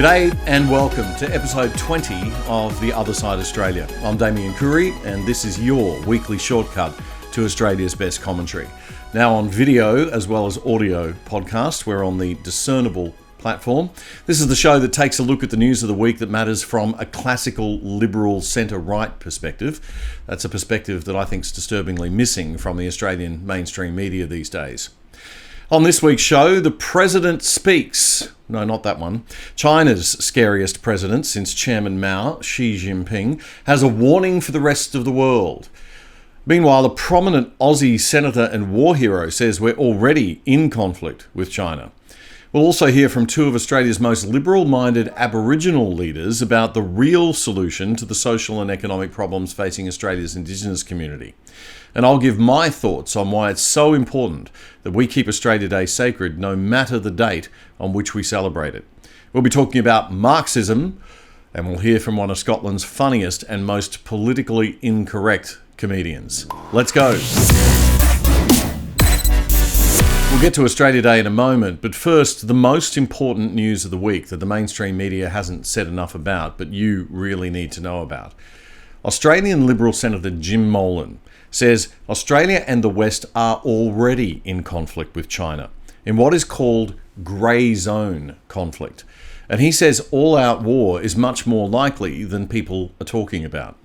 G'day and welcome to episode 20 of The Other Side Australia. I'm Damien Curry and this is your weekly shortcut to Australia's best commentary. Now on video as well as audio podcast, we're on the Discernible platform. This is the show that takes a look at the news of the week that matters from a classical liberal centre-right perspective. That's a perspective that I think is disturbingly missing from the Australian mainstream media these days. On this week's show, the President Speaks. No, not that one. China's scariest president since Chairman Mao, Xi Jinping, has a warning for the rest of the world. Meanwhile, a prominent Aussie senator and war hero says we're already in conflict with China. We'll also hear from two of Australia's most liberal-minded Aboriginal leaders about the real solution to the social and economic problems facing Australia's Indigenous community. And I'll give my thoughts on why it's so important that we keep Australia Day sacred no matter the date on which we celebrate it. We'll be talking about Marxism, and we'll hear from one of Scotland's funniest and most politically incorrect comedians. Let's go. We'll get to Australia Day in a moment, but first, the most important news of the week that the mainstream media hasn't said enough about, but you really need to know about. Australian Liberal Senator Jim Molan says Australia and the West are already in conflict with China, in what is called grey zone conflict. And he says all-out war is much more likely than people are talking about.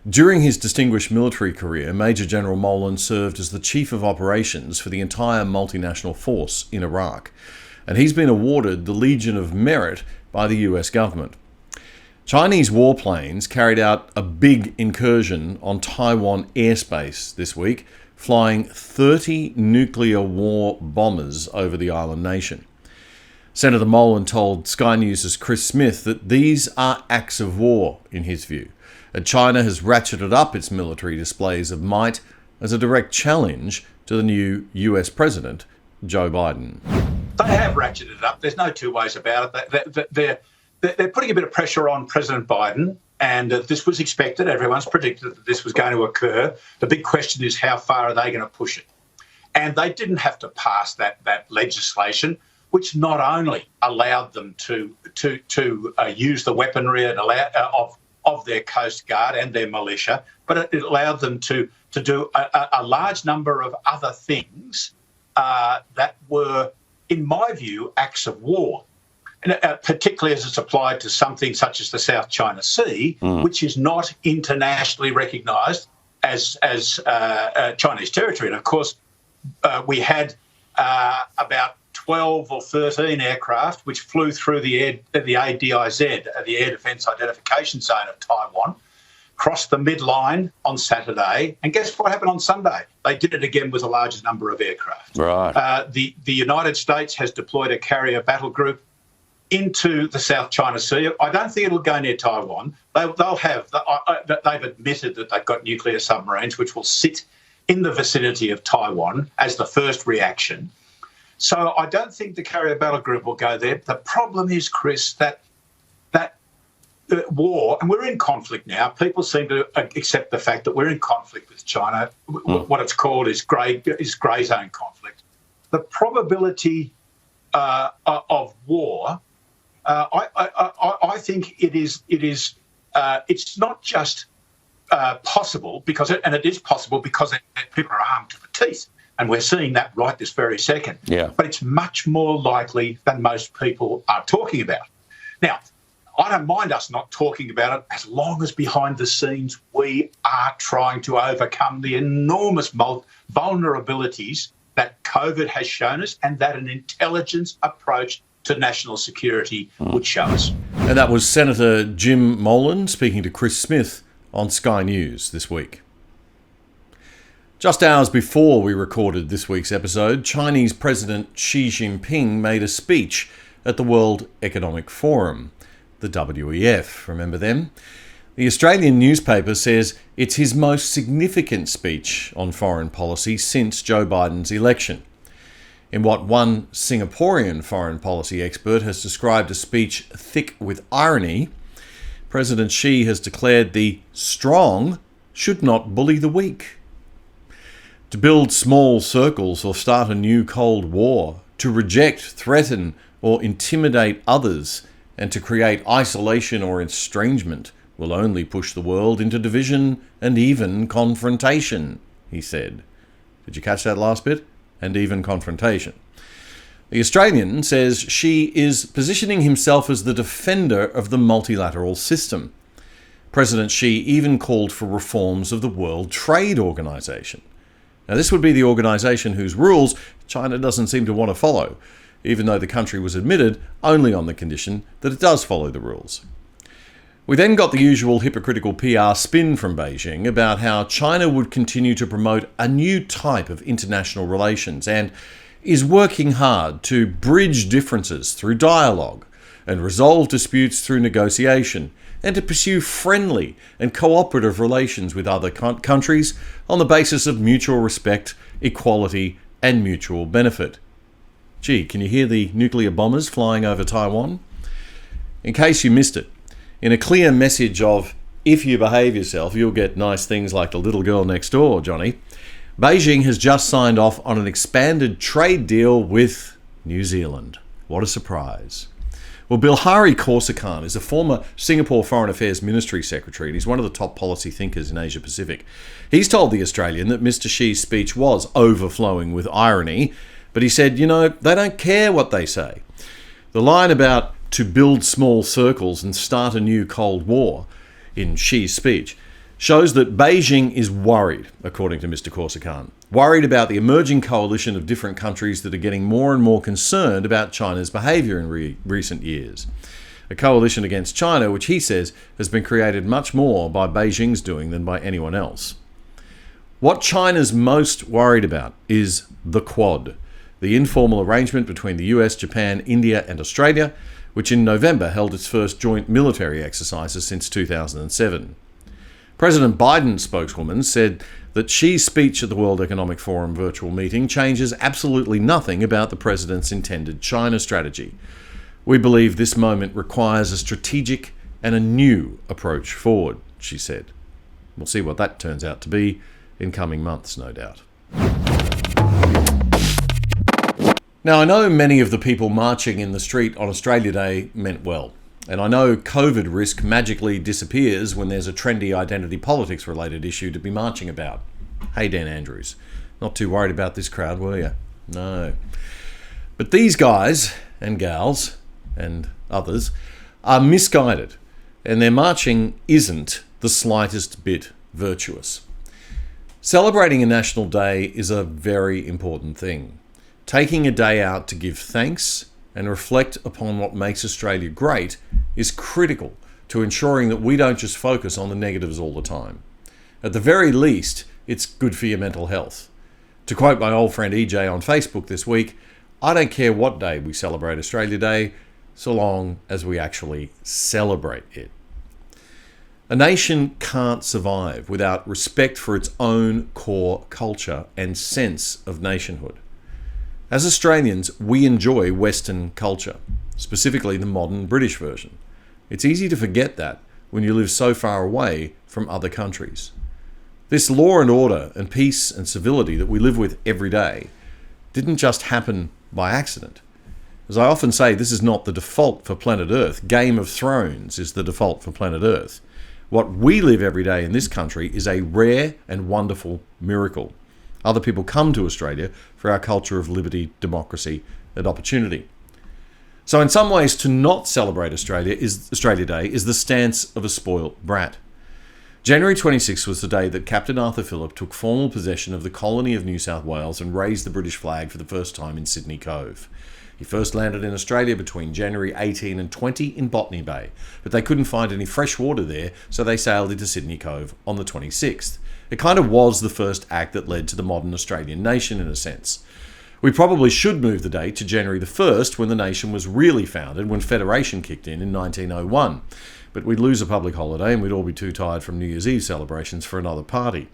During his distinguished military career, Major General Molan served as the Chief of Operations for the entire multinational force in Iraq, and he's been awarded the Legion of Merit by the US government. Chinese warplanes carried out a big incursion on Taiwan airspace this week, flying 30 nuclear war bombers over the island nation. Senator Molan told Sky News' Chris Smith that these are acts of war, in his view. And China has ratcheted up its military displays of might as a direct challenge to the new US President, Joe Biden. They have ratcheted it up. There's no two ways about it. They're putting a bit of pressure on President Biden, and this was expected. Everyone's predicted that this was going to occur. The big question is how far are they going to push it? And they didn't have to pass that legislation, which not only allowed them to use the weaponry and of their Coast Guard and their militia, but it allowed them to do a large number of other things that were, in my view, acts of war. And, particularly as it's applied to something such as the South China Sea, which is not internationally recognised as Chinese territory. And of course, we had about 12 or 13 aircraft which flew through the ADIZ, the Air Defence Identification Zone of Taiwan, crossed the midline on Saturday, and guess what happened on Sunday? They did it again with a larger number of aircraft. Right. The United States has deployed a carrier battle group into the South China Sea. I don't think it'll go near Taiwan. They've admitted that they've got nuclear submarines which will sit in the vicinity of Taiwan as the first reaction. So I don't think the carrier battle group will go there. The problem is, Chris, that war, and we're in conflict now. People seem to accept the fact that we're in conflict with China. What it's called is grey zone conflict. The probability of war, I think it is. It's not just possible it is possible because people are armed to the teeth. And we're seeing that right this very second. Yeah. But it's much more likely than most people are talking about. Now, I don't mind us not talking about it as long as behind the scenes we are trying to overcome the enormous vulnerabilities that COVID has shown us and that an intelligence approach to national security would show us. And that was Senator Jim Molan speaking to Chris Smith on Sky News this week. Just hours before we recorded this week's episode, Chinese President Xi Jinping made a speech at the World Economic Forum, the WEF, remember them? The Australian newspaper says it's his most significant speech on foreign policy since Joe Biden's election. In what one Singaporean foreign policy expert has described a speech thick with irony, President Xi has declared the strong should not bully the weak. To build small circles or start a new Cold War, to reject, threaten or intimidate others and to create isolation or estrangement will only push the world into division and even confrontation, he said. Did you catch that last bit? And even confrontation. The Australian says Xi is positioning himself as the defender of the multilateral system. President Xi even called for reforms of the World Trade Organization. Now, this would be the organization whose rules China doesn't seem to want to follow, even though the country was admitted only on the condition that it does follow the rules. We then got the usual hypocritical PR spin from Beijing about how China would continue to promote a new type of international relations and is working hard to bridge differences through dialogue and resolve disputes through negotiation and to pursue friendly and cooperative relations with other countries on the basis of mutual respect, equality and mutual benefit. Gee, can you hear the nuclear bombers flying over Taiwan? In case you missed it, in a clear message of, if you behave yourself, you'll get nice things like the little girl next door, Johnny, Beijing has just signed off on an expanded trade deal with New Zealand. What a surprise. Well, Bilhari Kausikan is a former Singapore Foreign Affairs Ministry Secretary, and he's one of the top policy thinkers in Asia Pacific. He's told The Australian that Mr. Xi's speech was overflowing with irony, but he said, they don't care what they say. The line about to build small circles and start a new Cold War in Xi's speech shows that Beijing is worried, according to Mr. Kausikan, worried about the emerging coalition of different countries that are getting more and more concerned about China's behaviour in recent years. A coalition against China, which he says has been created much more by Beijing's doing than by anyone else. What China's most worried about is the Quad, the informal arrangement between the US, Japan, India and Australia, which in November held its first joint military exercises since 2007. President Biden's spokeswoman said that Xi's speech at the World Economic Forum virtual meeting changes absolutely nothing about the president's intended China strategy. We believe this moment requires a strategic and a new approach forward, she said. We'll see what that turns out to be in coming months, no doubt. Now, I know many of the people marching in the street on Australia Day meant well. And I know COVID risk magically disappears when there's a trendy identity politics related issue to be marching about. Hey, Dan Andrews, not too worried about this crowd, were you? No. But these guys and gals and others are misguided, and their marching isn't the slightest bit virtuous. Celebrating a national day is a very important thing. Taking a day out to give thanks and reflect upon what makes Australia great is critical to ensuring that we don't just focus on the negatives all the time. At the very least, it's good for your mental health. To quote my old friend EJ on Facebook this week, I don't care what day we celebrate Australia Day, so long as we actually celebrate it. A nation can't survive without respect for its own core culture and sense of nationhood. As Australians, we enjoy Western culture, specifically the modern British version. It's easy to forget that when you live so far away from other countries. This law and order and peace and civility that we live with every day didn't just happen by accident. As I often say, this is not the default for planet Earth. Game of Thrones is the default for planet Earth. What we live every day in this country is a rare and wonderful miracle. Other people come to Australia for our culture of liberty, democracy and opportunity. So in some ways, to not celebrate Australia Day is the stance of a spoilt brat. January 26 was the day that Captain Arthur Phillip took formal possession of the colony of New South Wales and raised the British flag for the first time in Sydney Cove. He first landed in Australia between January 18 and 20 in Botany Bay, but they couldn't find any fresh water there, so they sailed into Sydney Cove on the 26th. It kind of was the first act that led to the modern Australian nation in a sense. We probably should move the date to January the 1st when the nation was really founded, when Federation kicked in 1901. But we'd lose a public holiday and we'd all be too tired from New Year's Eve celebrations for another party.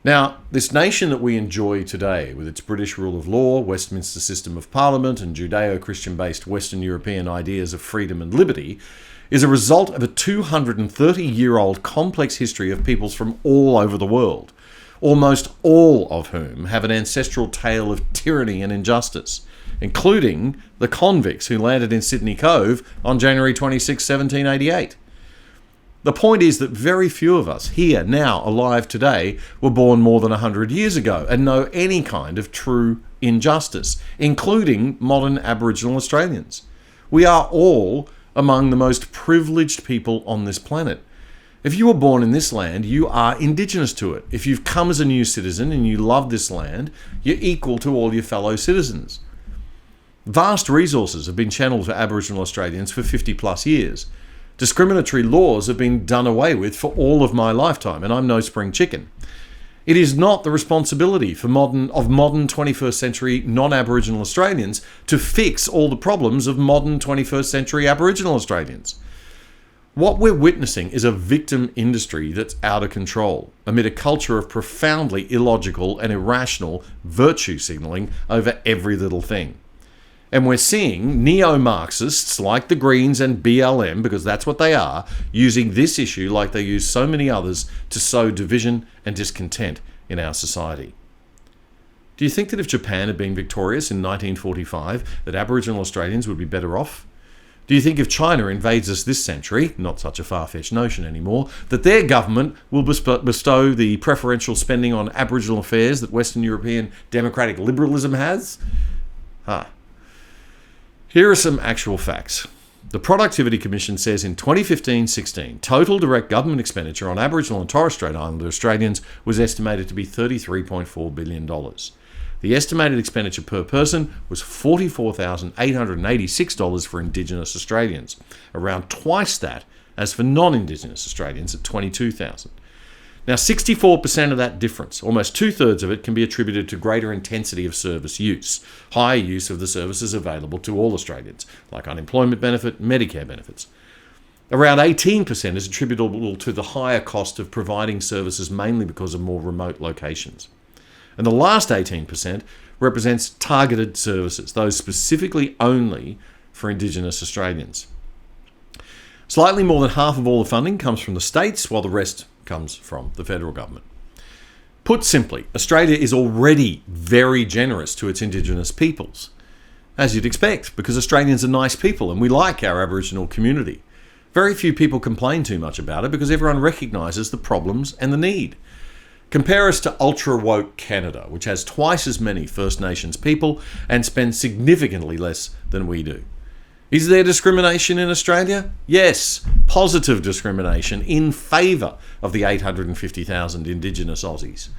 Now, this nation that we enjoy today, with its British rule of law, Westminster system of parliament and Judeo-Christian-based Western European ideas of freedom and liberty, is a result of a 230-year-old complex history of peoples from all over the world, almost all of whom have an ancestral tale of tyranny and injustice. including the convicts who landed in Sydney Cove on January 26, 1788. The point is that very few of us here, now, alive today, were born more than 100 years ago and know any kind of true injustice, including modern Aboriginal Australians. We are all among the most privileged people on this planet. If you were born in this land, you are Indigenous to it. If you've come as a new citizen and you love this land, you're equal to all your fellow citizens. Vast resources have been channeled for Aboriginal Australians for 50 plus years. Discriminatory laws have been done away with for all of my lifetime, and I'm no spring chicken. It is not the responsibility of modern 21st century non-Aboriginal Australians to fix all the problems of modern 21st century Aboriginal Australians. What we're witnessing is a victim industry that's out of control, amid a culture of profoundly illogical and irrational virtue signalling over every little thing. And we're seeing neo-Marxists like the Greens and BLM, because that's what they are, using this issue like they use so many others to sow division and discontent in our society. Do you think that if Japan had been victorious in 1945, that Aboriginal Australians would be better off? Do you think if China invades us this century, not such a far-fetched notion anymore, that their government will bestow the preferential spending on Aboriginal affairs that Western European democratic liberalism has? Here are some actual facts. The Productivity Commission says in 2015-16, total direct government expenditure on Aboriginal and Torres Strait Islander Australians was estimated to be $33.4 billion. The estimated expenditure per person was $44,886 for Indigenous Australians, around twice that as for non-Indigenous Australians at $22,000. Now, 64% of that difference, almost two-thirds of it, can be attributed to greater intensity of service use, higher use of the services available to all Australians, like unemployment benefit, Medicare benefits. Around 18% is attributable to the higher cost of providing services, mainly because of more remote locations. And the last 18% represents targeted services, those specifically only for Indigenous Australians. Slightly more than half of all the funding comes from the states, while the rest comes from the federal government. Put simply, Australia is already very generous to its Indigenous peoples, as you'd expect, because Australians are nice people and we like our Aboriginal community. Very few people complain too much about it because everyone recognises the problems and the need. Compare us to ultra-woke Canada, which has twice as many First Nations people and spends significantly less than we do. Is there discrimination in Australia? Yes, positive discrimination in favour of the 850,000 Indigenous Aussies.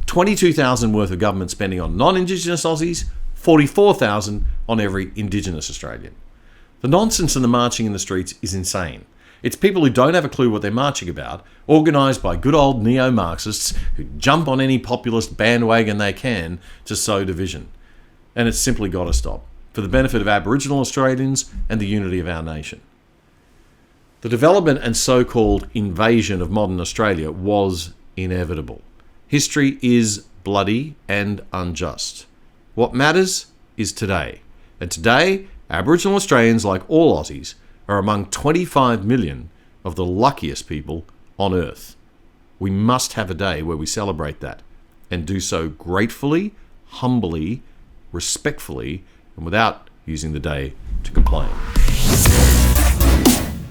22,000 worth of government spending on non-Indigenous Aussies, 44,000 on every Indigenous Australian. The nonsense and the marching in the streets is insane. It's people who don't have a clue what they're marching about, organised by good old neo-Marxists who jump on any populist bandwagon they can to sow division. And it's simply got to stop, for the benefit of Aboriginal Australians and the unity of our nation. The development and so-called invasion of modern Australia was inevitable. History is bloody and unjust. What matters is today. And today, Aboriginal Australians, like all Aussies, are among 25 million of the luckiest people on earth. We must have a day where we celebrate that and do so gratefully, humbly, respectfully, and without using the day to complain.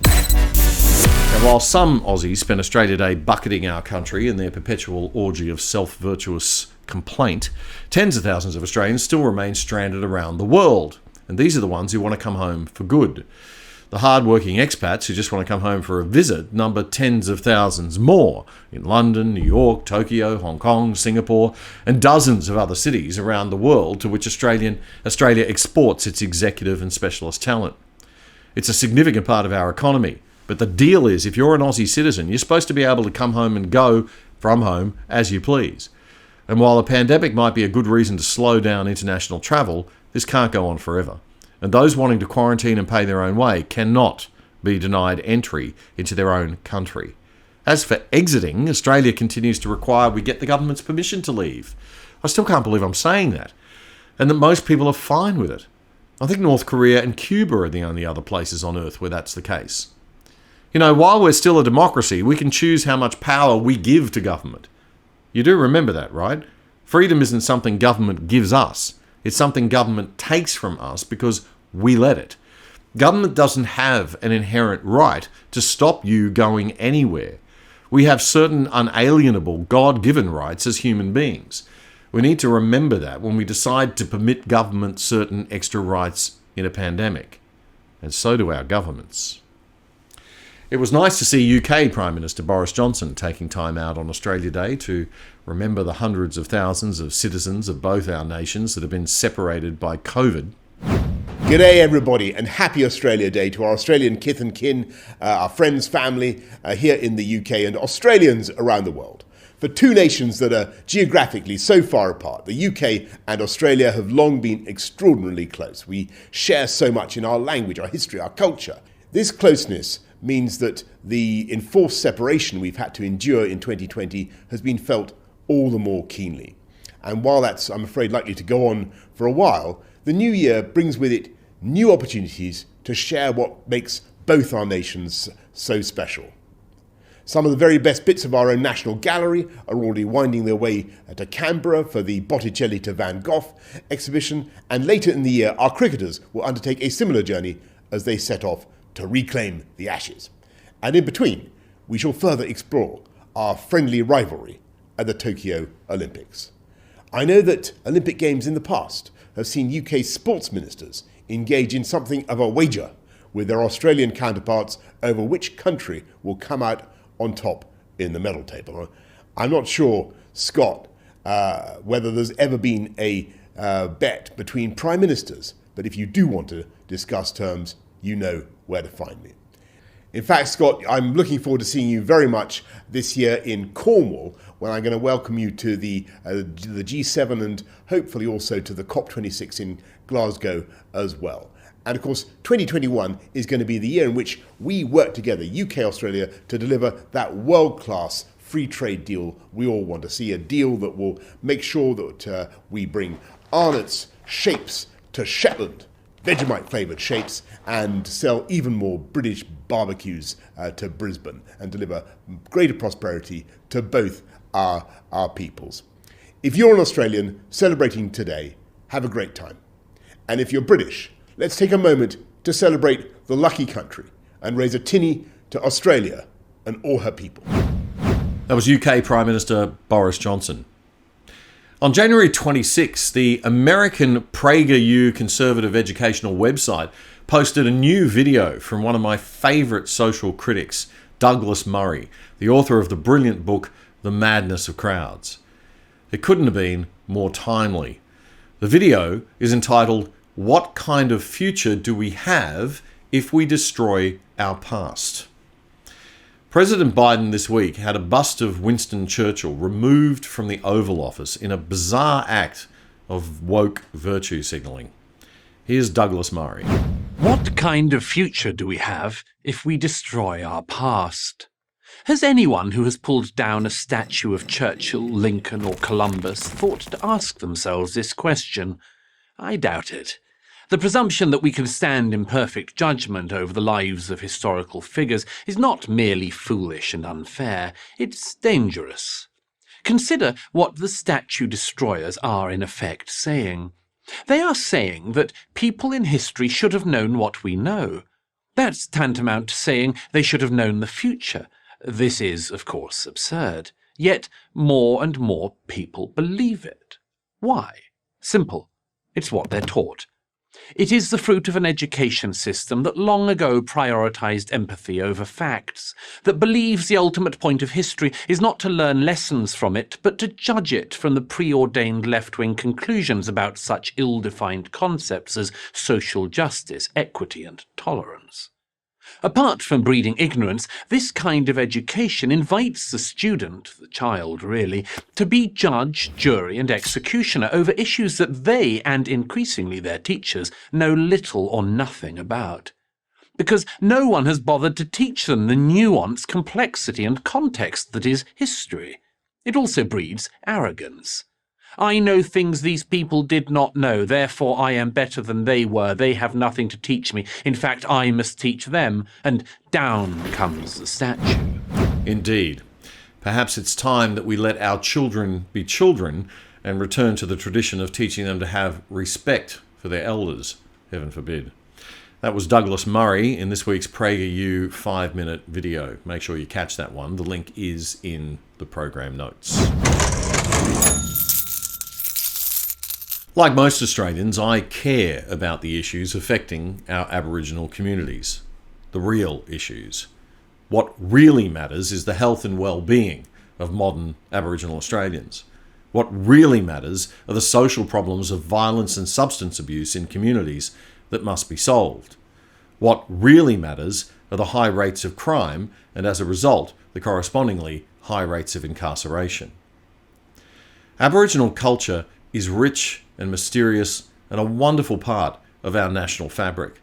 And while some Aussies spend Australia Day bucketing our country in their perpetual orgy of self-virtuous complaint, tens of thousands of Australians still remain stranded around the world. And these are the ones who want to come home for good. The hard-working expats who just want to come home for a visit number tens of thousands more in London, New York, Tokyo, Hong Kong, Singapore, and dozens of other cities around the world to which Australia exports its executive and specialist talent. It's a significant part of our economy, but the deal is if you're an Aussie citizen, you're supposed to be able to come home and go from home as you please. And while a pandemic might be a good reason to slow down international travel, this can't go on forever. And those wanting to quarantine and pay their own way cannot be denied entry into their own country. As for exiting, Australia continues to require we get the government's permission to leave. I still can't believe I'm saying that. And that most people are fine with it. I think North Korea and Cuba are the only other places on earth where that's the case. You know, while we're still a democracy, we can choose how much power we give to government. You do remember that, right? Freedom isn't something government gives us. It's something government takes from us because we let it. Government doesn't have an inherent right to stop you going anywhere. We have certain unalienable, God-given rights as human beings. We need to remember that when we decide to permit government certain extra rights in a pandemic. And so do our governments. It was nice to see UK Prime Minister Boris Johnson taking time out on Australia Day to remember the hundreds of thousands of citizens of both our nations that have been separated by COVID. G'day everybody, and happy Australia Day to our Australian kith and kin, our friends, family here in the UK, and Australians around the world. For two nations that are geographically so far apart, the UK and Australia have long been extraordinarily close. We share so much in our language, our history, our culture. This closeness means that the enforced separation we've had to endure in 2020 has been felt all the more keenly. And while that's, I'm afraid, likely to go on for a while, the new year brings with it new opportunities to share what makes both our nations so special. Some of the very best bits of our own National Gallery are already winding their way to Canberra for the Botticelli to Van Gogh exhibition, and later in the year our cricketers will undertake a similar journey as they set off to reclaim the Ashes. And in between, we shall further explore our friendly rivalry at the Tokyo Olympics. I know that Olympic Games in the past have seen UK sports ministers engage in something of a wager with their Australian counterparts over which country will come out on top in the medal table. I'm not sure, Scott, whether there's ever been a bet between prime ministers, but if you do want to discuss terms, you know where to find me. In fact, Scott, I'm looking forward to seeing you very much this year in Cornwall, when I'm going to welcome you to the G7 and hopefully also to the COP26 in Glasgow as well. And of course, 2021 is going to be the year in which we work together, UK, Australia, to deliver that world-class free trade deal we all want to see, a deal that will make sure that we bring Arnott's shapes to Shetland, Vegemite-flavoured shapes, and sell even more British barbecues to Brisbane and deliver greater prosperity to both our peoples. If you're an Australian celebrating today, have a great time. And if you're British, let's take a moment to celebrate the lucky country and raise a tinny to Australia and all her people. That was UK Prime Minister Boris Johnson. On January 26, the American PragerU conservative educational website posted a new video from one of my favourite social critics, Douglas Murray, the author of the brilliant book The Madness of Crowds. It couldn't have been more timely. The video is entitled, "What Kind of Future Do We Have If We Destroy Our Past?" President Biden this week had a bust of Winston Churchill removed from the Oval Office in a bizarre act of woke virtue signalling. Here's Douglas Murray. What kind of future do we have if we destroy our past? Has anyone who has pulled down a statue of Churchill, Lincoln, or Columbus thought to ask themselves this question? I doubt it. The presumption that we can stand in perfect judgment over the lives of historical figures is not merely foolish and unfair, it's dangerous. Consider what the statue destroyers are in effect saying. They are saying that people in history should have known what we know. That's tantamount to saying they should have known the future. This is, of course, absurd. Yet more and more people believe it. Why? Simple. It's what they're taught. It is the fruit of an education system that long ago prioritized empathy over facts, that believes the ultimate point of history is not to learn lessons from it, but to judge it from the preordained left-wing conclusions about such ill-defined concepts as social justice, equity, and tolerance. Apart from breeding ignorance, this kind of education invites the student, the child really, to be judge, jury, and executioner over issues that they, and increasingly their teachers, know little or nothing about. Because no one has bothered to teach them the nuance, complexity, and context that is history. It also breeds arrogance. I know things these people did not know, therefore I am better than they were. They have nothing to teach me. In fact, I must teach them. And down comes the statue. Indeed. Perhaps it's time that we let our children be children and return to the tradition of teaching them to have respect for their elders, heaven forbid. That was Douglas Murray in this week's PragerU 5-minute video. Make sure you catch that one. The link is in the program notes. Like most Australians, I care about the issues affecting our Aboriginal communities. The real issues. What really matters is the health and well-being of modern Aboriginal Australians. What really matters are the social problems of violence and substance abuse in communities that must be solved. What really matters are the high rates of crime and, as a result, the correspondingly high rates of incarceration. Aboriginal culture is rich and mysterious and a wonderful part of our national fabric.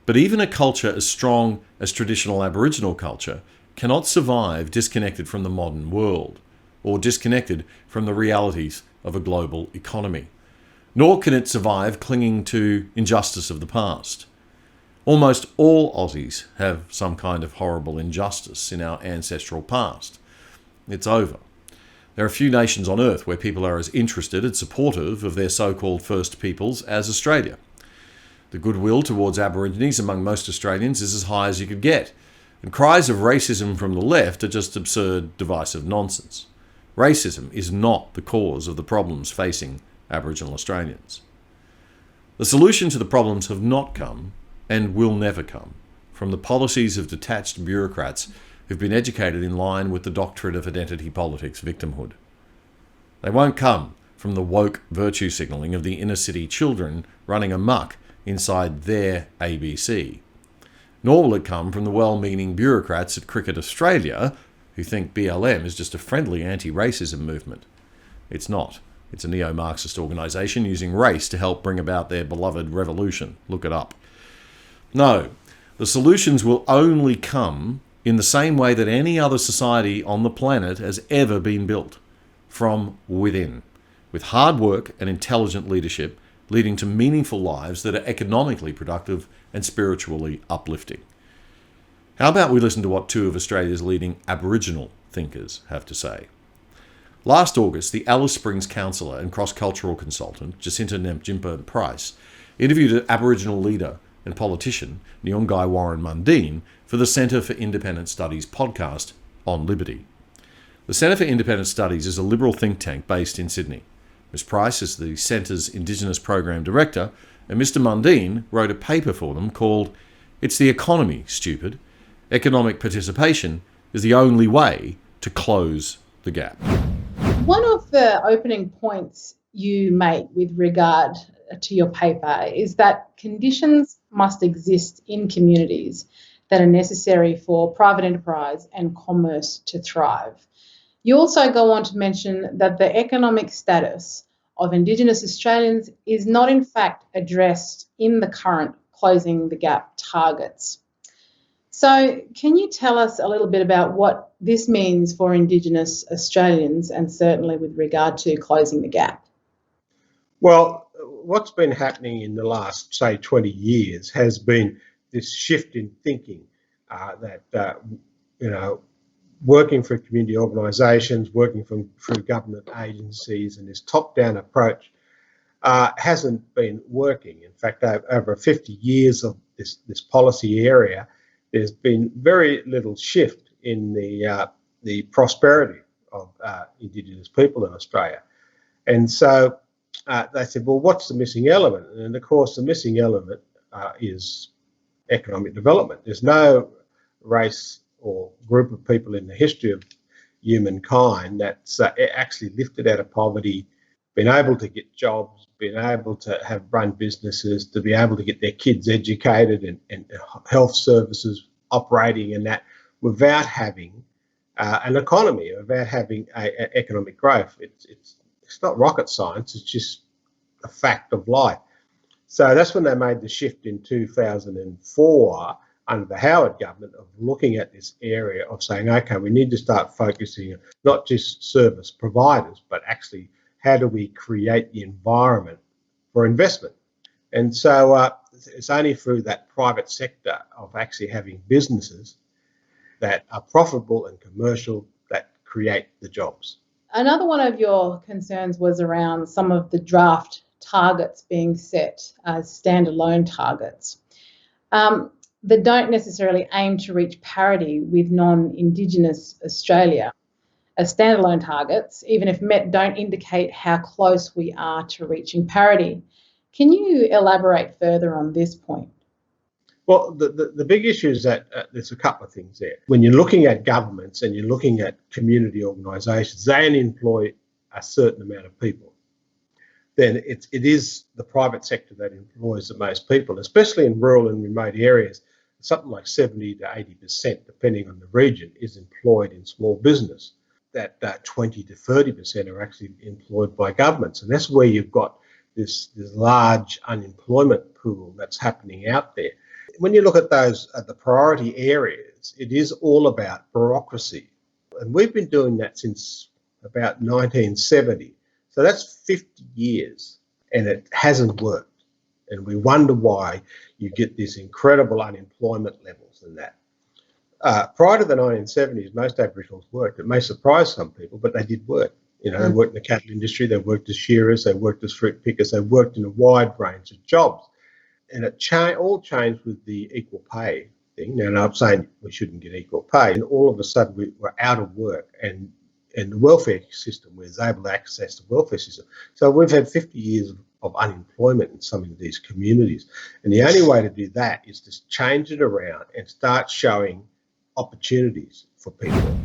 But even a culture as strong as traditional Aboriginal culture cannot survive disconnected from the modern world or disconnected from the realities of a global economy. Nor can it survive clinging to injustice of the past. Almost all Aussies have some kind of horrible injustice in our ancestral past. It's over. There are few nations on earth where people are as interested and supportive of their so-called First Peoples as Australia. The goodwill towards Aborigines among most Australians is as high as you could get, and cries of racism from the left are just absurd, divisive nonsense. Racism is not the cause of the problems facing Aboriginal Australians. The solution to the problems have not come, and will never come, from the policies of detached bureaucrats who've been educated in line with the doctrine of identity politics victimhood. They won't come from the woke virtue signalling of the inner city children running amok inside their ABC. Nor will it come from the well-meaning bureaucrats at Cricket Australia who think BLM is just a friendly anti-racism movement. It's not. It's a neo-Marxist organisation using race to help bring about their beloved revolution. Look it up. No, the solutions will only come in the same way that any other society on the planet has ever been built, from within, with hard work and intelligent leadership leading to meaningful lives that are economically productive and spiritually uplifting. How about we listen to what two of Australia's leading Aboriginal thinkers have to say? Last August, the Alice Springs councillor and cross-cultural consultant, Jacinta Nampjimpa Price, interviewed an Aboriginal leader and politician, Nyungai Warren Mundine, for the Centre for Independent Studies podcast on Liberty. The Centre for Independent Studies is a liberal think tank based in Sydney. Ms Price is the Centre's Indigenous Program Director, and Mr Mundine wrote a paper for them called "It's the Economy, Stupid. Economic participation is the only way to close the gap." One of the opening points you make with regard to your paper is that conditions must exist in communities that are necessary for private enterprise and commerce to thrive. You also go on to mention that the economic status of Indigenous Australians is not in fact addressed in the current Closing the Gap targets. So can you tell us a little bit about what this means for Indigenous Australians and certainly with regard to closing the gap? Well, what's been happening in the last, say, 20 years has been this shift in thinking working for community organisations, working through government agencies, and this top-down approach hasn't been working. In fact, over 50 years of this policy area, there's been very little shift in the prosperity of Indigenous people in Australia. And so they said, well, what's the missing element? And of course, the missing element is economic development. There's no race or group of people in the history of humankind that's actually lifted out of poverty, been able to get jobs, been able to have run businesses, to be able to get their kids educated and health services operating in that without having an economy, without having economic growth. It's not rocket science, it's just a fact of life. So that's when they made the shift in 2004 under the Howard government of looking at this area of saying, okay, we need to start focusing on not just service providers, but actually how do we create the environment for investment? And so it's only through that private sector of actually having businesses that are profitable and commercial that create the jobs. Another one of your concerns was around some of the draft targets being set as standalone targets that don't necessarily aim to reach parity with non-Indigenous Australia. As standalone targets, even if met, don't indicate how close we are to reaching parity. Can you elaborate further on this point? Well, the big issue is that there's a couple of things there. When you're looking at governments and you're looking at community organisations, they only employ a certain amount of people. Then it is the private sector that employs the most people, especially in rural and remote areas. Something like 70 to 80%, depending on the region, is employed in small business. That 20 to 30% are actually employed by governments. And that's where you've got this large unemployment pool that's happening out there. When you look at those at the priority areas, it is all about bureaucracy. And we've been doing that since about 1970. So that's 50 years, and it hasn't worked. And we wonder why you get these incredible unemployment levels in that. Prior to the 1970s, most Aboriginals worked. It may surprise some people, but they did work. You know, they worked in the cattle industry, they worked as shearers, they worked as fruit pickers, they worked in a wide range of jobs. And it all changed with the equal pay thing. Now, I'm saying we shouldn't get equal pay. And all of a sudden, we were out of work, and the welfare system was able to access the welfare system. So we've had 50 years of unemployment in some of these communities. And the only way to do that is to change it around and start showing opportunities for people.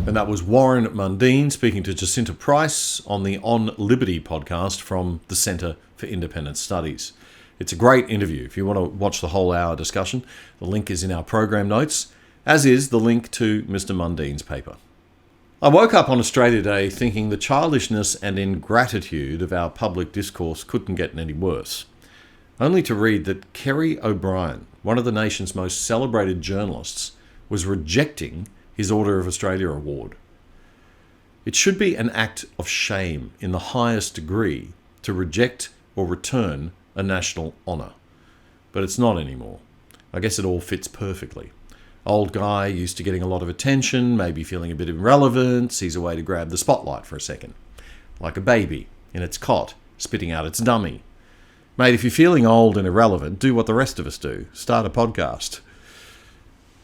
And that was Warren Mundine speaking to Jacinta Price on the On Liberty podcast from the Centre for Independent Studies. It's a great interview. If you want to watch the whole hour discussion, the link is in our program notes, as is the link to Mr. Mundine's paper. I woke up on Australia Day thinking the childishness and ingratitude of our public discourse couldn't get any worse, only to read that Kerry O'Brien, one of the nation's most celebrated journalists, was rejecting his Order of Australia award. It should be an act of shame in the highest degree to reject or return a national honour. But it's not anymore. I guess it all fits perfectly. Old guy used to getting a lot of attention, maybe feeling a bit irrelevant, sees a way to grab the spotlight for a second. Like a baby in its cot, spitting out its dummy. Mate, if you're feeling old and irrelevant, do what the rest of us do. Start a podcast.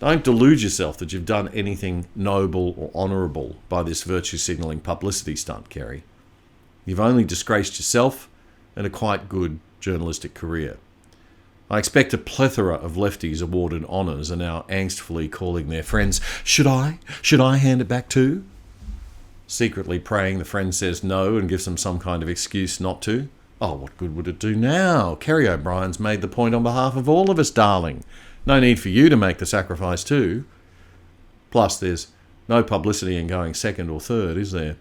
Don't delude yourself that you've done anything noble or honourable by this virtue signalling publicity stunt, Kerry. You've only disgraced yourself and a quite good journalistic career. I expect a plethora of lefties awarded honours are now angstfully calling their friends, Should I hand it back too? Secretly praying the friend says no and gives them some kind of excuse not to. Oh, what good would it do now? Kerry O'Brien's made the point on behalf of all of us, darling. No need for you to make the sacrifice too. Plus, there's no publicity in going second or third, is there?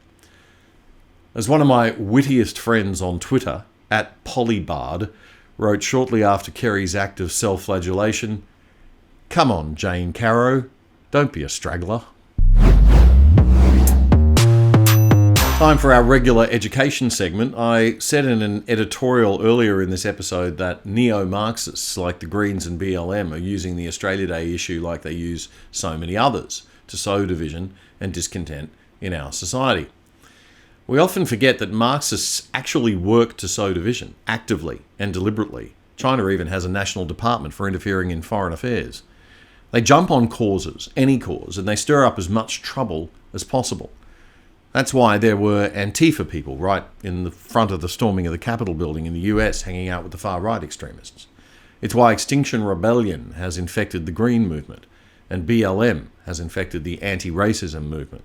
As one of my wittiest friends on Twitter, @Polybard, wrote shortly after Kerry's act of self-flagellation, "Come on, Jane Carrow, don't be a straggler." Time for our regular education segment. I said in an editorial earlier in this episode that neo-Marxists like the Greens and BLM are using the Australia Day issue like they use so many others to sow division and discontent in our society. We often forget that Marxists actually work to sow division, actively and deliberately. China even has a national department for interfering in foreign affairs. They jump on causes, any cause, and they stir up as much trouble as possible. That's why there were Antifa people right in the front of the storming of the Capitol building in the US hanging out with the far-right extremists. It's why Extinction Rebellion has infected the Green movement, and BLM has infected the anti-racism movement.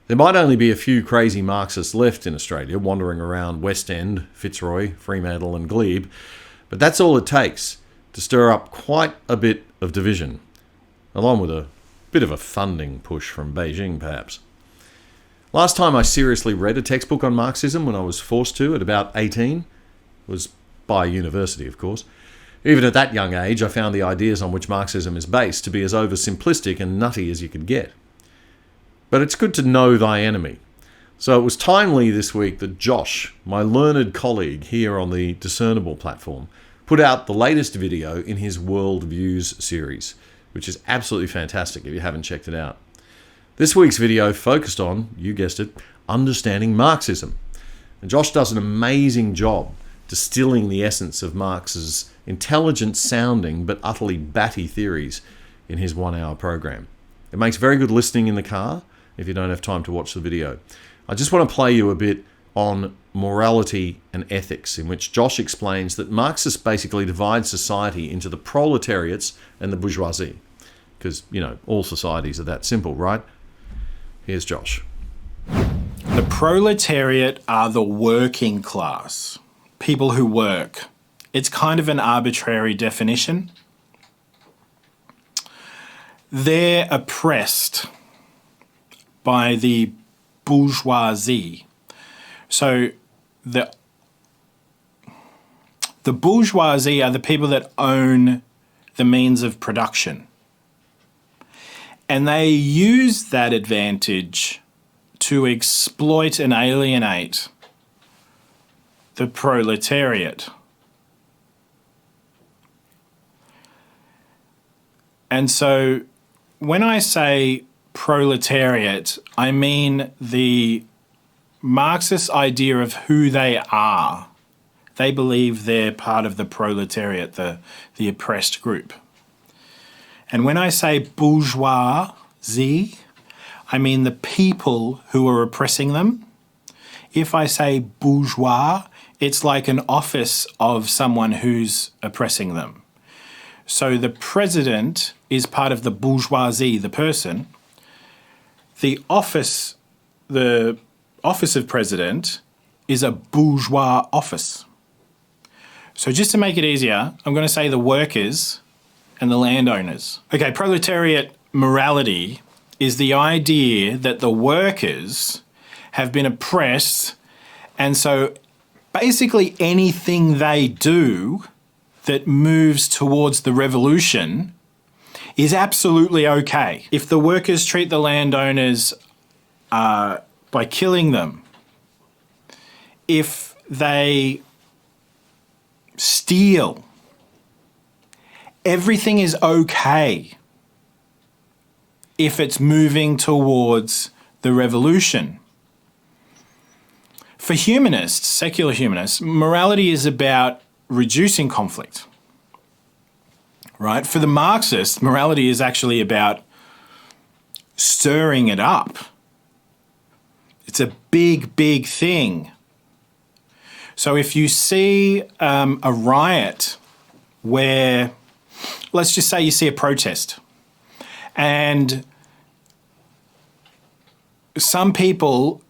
There might only be a few crazy Marxists left in Australia wandering around West End, Fitzroy, Fremantle and Glebe, but that's all it takes to stir up quite a bit of division, along with a bit of a funding push from Beijing perhaps. Last time I seriously read a textbook on Marxism when I was forced to at about 18, was by university of course. Even at that young age I found the ideas on which Marxism is based to be as oversimplistic and nutty as you could get. But it's good to know thy enemy. So it was timely this week that Josh, my learned colleague here on the Discernible platform, put out the latest video in his World Views series, which is absolutely fantastic if you haven't checked it out. This week's video focused on, you guessed it, understanding Marxism. And Josh does an amazing job distilling the essence of Marx's intelligent sounding but utterly batty theories in his 1 hour program. It makes very good listening in the car if you don't have time to watch the video. I just want to play you a bit on morality and ethics, in which Josh explains that Marxists basically divide society into the proletariats and the bourgeoisie. Because, you know, all societies are that simple, right? Here's Josh. The proletariat are the working class, people who work. It's kind of an arbitrary definition. They're oppressed by the bourgeoisie. So the bourgeoisie are the people that own the means of production. And they use that advantage to exploit and alienate the proletariat. And so when I say proletariat, I mean the Marxist idea of who they are. They believe they're part of the proletariat, the oppressed group. And when I say bourgeoisie, I mean the people who are oppressing them. If I say bourgeois, it's like an office of someone who's oppressing them. So the president is part of the bourgeoisie, the person. The office of president is a bourgeois office. So just to make it easier, I'm going to say the workers and the landowners. Okay, proletariat morality is the idea that the workers have been oppressed, and so basically anything they do that moves towards the revolution is absolutely okay. If the workers treat the landowners by killing them, if they steal, everything is okay if it's moving towards the revolution. For humanists, secular humanists, morality is about reducing conflict, right? For the Marxists, morality is actually about stirring it up. It's a big, big thing. So if you see a riot where, let's just say you see a protest, and some people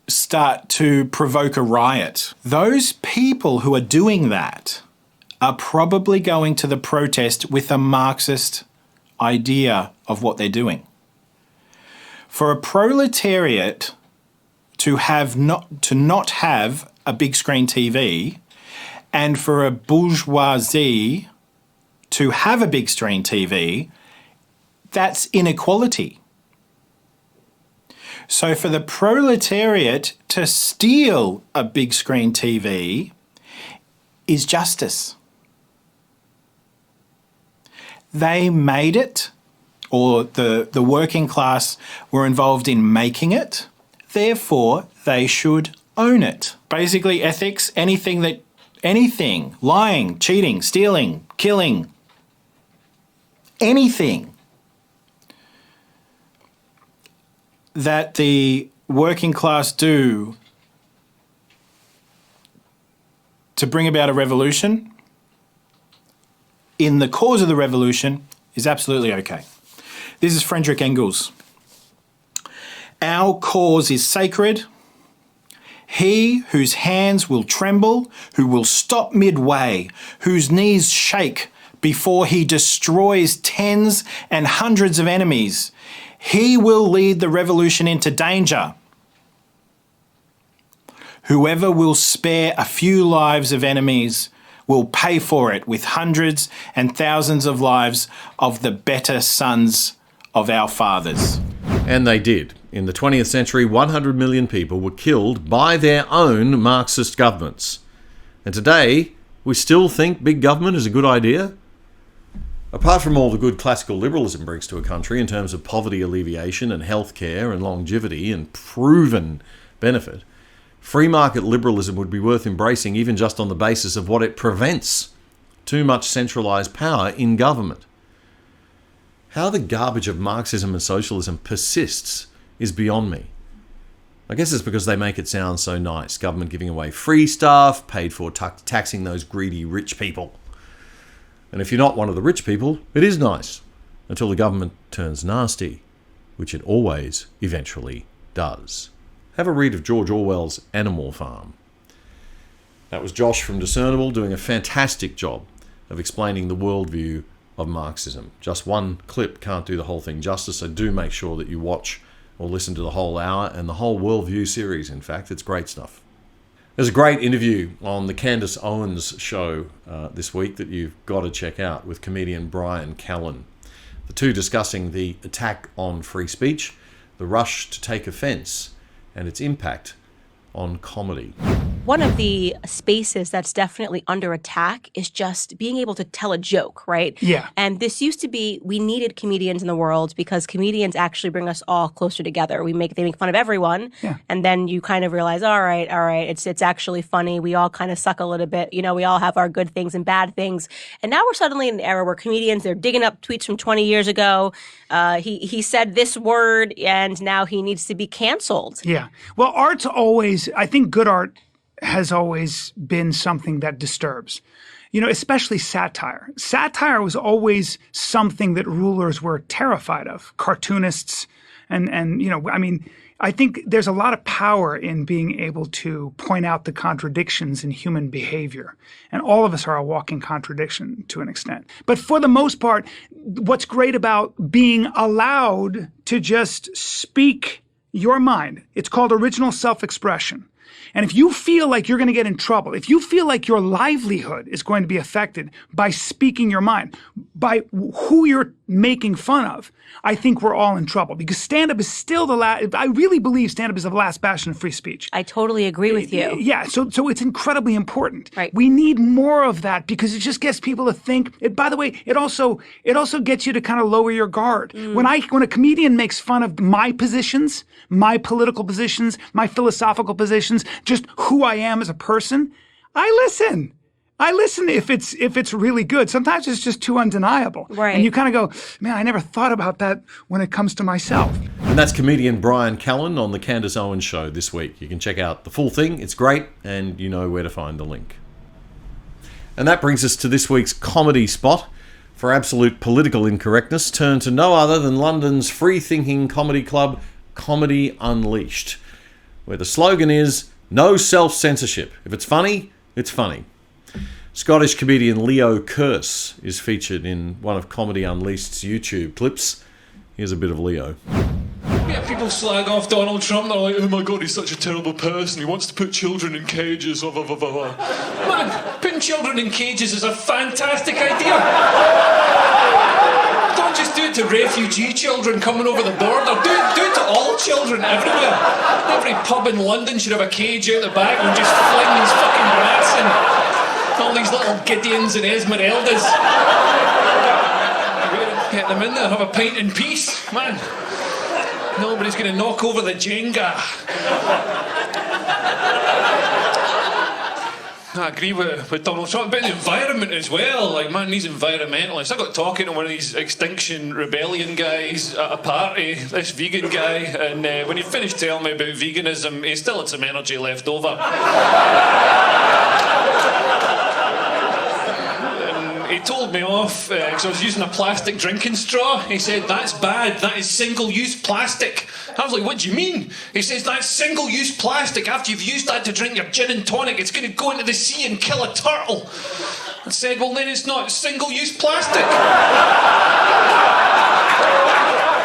start to provoke a riot, those people who are doing that are probably going to the protest with a Marxist idea of what they're doing. For a proletariat to not have a big screen TV, and for a bourgeoisie to have a big screen TV, that's inequality. So for the proletariat to steal a big screen TV is justice. They made it, or the working class were involved in making it, therefore they should own it. Basically ethics, anything, lying, cheating, stealing, killing, anything that the working class do to bring about a revolution in the cause of the revolution is absolutely okay. This is Friedrich Engels. Our cause is sacred. He whose hands will tremble, who will stop midway, whose knees shake before he destroys tens and hundreds of enemies, he will lead the revolution into danger. Whoever will spare a few lives of enemies will pay for it with hundreds and thousands of lives of the better sons of our fathers. And they did. In the 20th century, 100 million people were killed by their own Marxist governments. And today, we still think big government is a good idea? Apart from all the good classical liberalism brings to a country in terms of poverty alleviation and healthcare and longevity and proven benefit, free market liberalism would be worth embracing even just on the basis of what it prevents: too much centralised power in government. How the garbage of Marxism and socialism persists is beyond me. I guess it's because they make it sound so nice. Government giving away free stuff, paid for taxing those greedy rich people. And if you're not one of the rich people, it is nice, until the government turns nasty, which it always eventually does. Have a read of George Orwell's Animal Farm. That was Josh from Discernible doing a fantastic job of explaining the worldview of Marxism. Just one clip can't do the whole thing justice, so do make sure that you watch or listen to the whole hour and the whole Worldview series. In fact, it's great stuff. There's a great interview on the Candace Owens show this week that you've got to check out with comedian Brian Callen. The two discussing the attack on free speech, the rush to take offence, and its impact on comedy. One of the spaces that's definitely under attack is just being able to tell a joke, right? Yeah. And this used to be, we needed comedians in the world because comedians actually bring us all closer together. They make fun of everyone. Yeah. And then you kind of realize, all right, it's actually funny. We all kind of suck a little bit. You know, we all have our good things and bad things. And now we're suddenly in an era where comedians, they're digging up tweets from 20 years ago. He said this word and now he needs to be canceled. Yeah. Well, art's always, I think good art has always been something that disturbs, you know, especially satire. Satire was always something that rulers were terrified of, cartoonists. And you know, I mean, I think there's a lot of power in being able to point out the contradictions in human behavior. And all of us are a walking contradiction to an extent. But for the most part, what's great about being allowed to just speak your mind, it's called original self-expression. And if you feel like you're going to get in trouble, if you feel like your livelihood is going to be affected by speaking your mind, by who you're making fun of, I think we're all in trouble because stand-up is still the last, I really believe stand-up is the last bastion of free speech. I totally agree with you. Yeah, so it's incredibly important. Right. We need more of that because it just gets people to think. By the way, it also gets you to kind of lower your guard. When a comedian makes fun of my positions, my political positions, my philosophical positions, just who I am as a person, I listen. If it's really good. Sometimes it's just too undeniable. Right. And you kind of go, man, I never thought about that when it comes to myself. And that's comedian Brian Callen on the Candace Owens show this week. You can check out the full thing. It's great, and you know where to find the link. And that brings us to this week's comedy spot. For absolute political incorrectness, turn to no other than London's free-thinking comedy club, Comedy Unleashed, where the slogan is, no self-censorship. If it's funny, it's funny. Scottish comedian Leo Kearse is featured in one of Comedy Unleashed's YouTube clips. Here's a bit of Leo. Yeah, people slag off Donald Trump. They're like, oh my God, he's such a terrible person. He wants to put children in cages. Man, putting children in cages is a fantastic idea. Don't just do it to refugee children coming over the border. Do it to all children everywhere. Every pub in London should have a cage out the back and just fling these fucking rats in. All these little Gideons and Esmeraldas. Get them in there, have a pint in peace. Man, nobody's going to knock over the Jenga. I agree with Donald Trump, but the environment as well. Like, man, these environmentalists. I got talking to one of these Extinction Rebellion guys at a party, this vegan guy, and when he finished telling me about veganism, he still had some energy left over. He told me off because I was using a plastic drinking straw. He said, that's bad, that is single-use plastic. I was like, what do you mean? He says, that's single-use plastic. After you've used that to drink your gin and tonic, it's going to go into the sea and kill a turtle. I said, well, then it's not single-use plastic.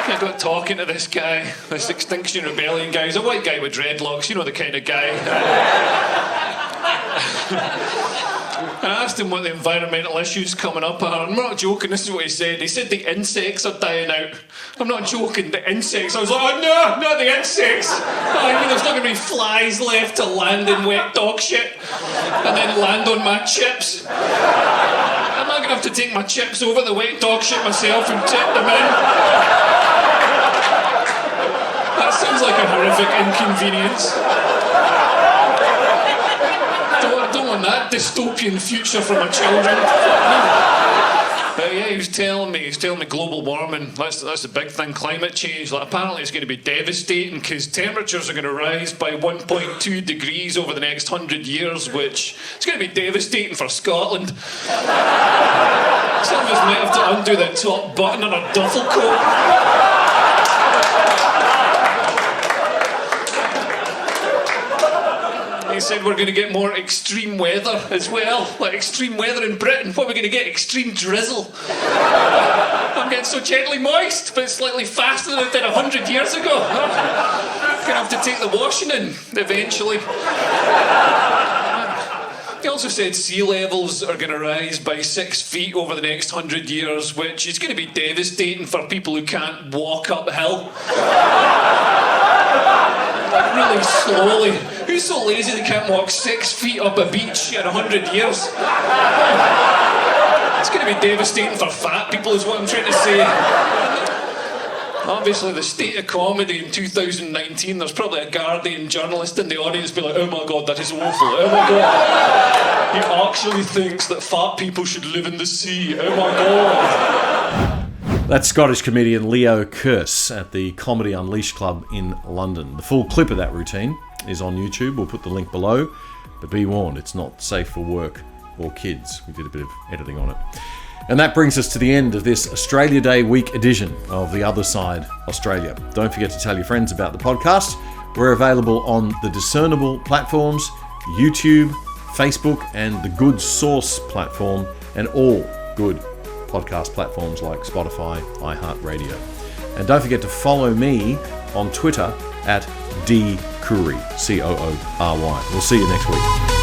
I got talking to this guy, this Extinction Rebellion guy. He's a white guy with dreadlocks, you know the kind of guy. I asked him what the environmental issues coming up are. I'm not joking, this is what he said. He said the insects are dying out. I'm not joking, the insects. I was like, oh no, not the insects. I mean, there's not going to be flies left to land in wet dog shit and then land on my chips. I'm not going gonna have to take my chips over the wet dog shit myself and tip them in. That sounds like a horrific inconvenience. I don't want that dystopian future for my children. But yeah, he was telling me global warming, that's the big thing, climate change. Like, apparently it's going to be devastating because temperatures are going to rise by 1.2 degrees over the next 100 years, which is going to be devastating for Scotland. Some of us might have to undo the top button on a duffel coat. He said we're going to get more extreme weather as well. Like extreme weather in Britain. What are we going to get? Extreme drizzle. I'm getting so gently moist, but it's slightly faster than it did 100 years ago. I'm going to have to take the washing in eventually. He also said sea levels are going to rise by 6 feet over the next 100 years, which is going to be devastating for people who can't walk uphill. Like really slowly. Who's so lazy they can't walk 6 feet up a beach in 100 years? It's going to be devastating for fat people is what I'm trying to say. Obviously, the state of comedy in 2019, there's probably a Guardian journalist in the audience be like, oh my god, that is awful, oh my god. He actually thinks that fat people should live in the sea, oh my god. That's Scottish comedian Leo Kearse at the Comedy Unleashed Club in London. The full clip of that routine is on YouTube. We'll put the link below. But be warned, it's not safe for work or kids. We did a bit of editing on it. And that brings us to the end of this Australia Day week edition of The Other Side Australia. Don't forget to tell your friends about the podcast. We're available on the Discernible platforms, YouTube, Facebook, and the Good Source platform, and all good podcast platforms like Spotify, iHeartRadio. And don't forget to follow me on Twitter at @DCoury, Coory. We'll see you next week.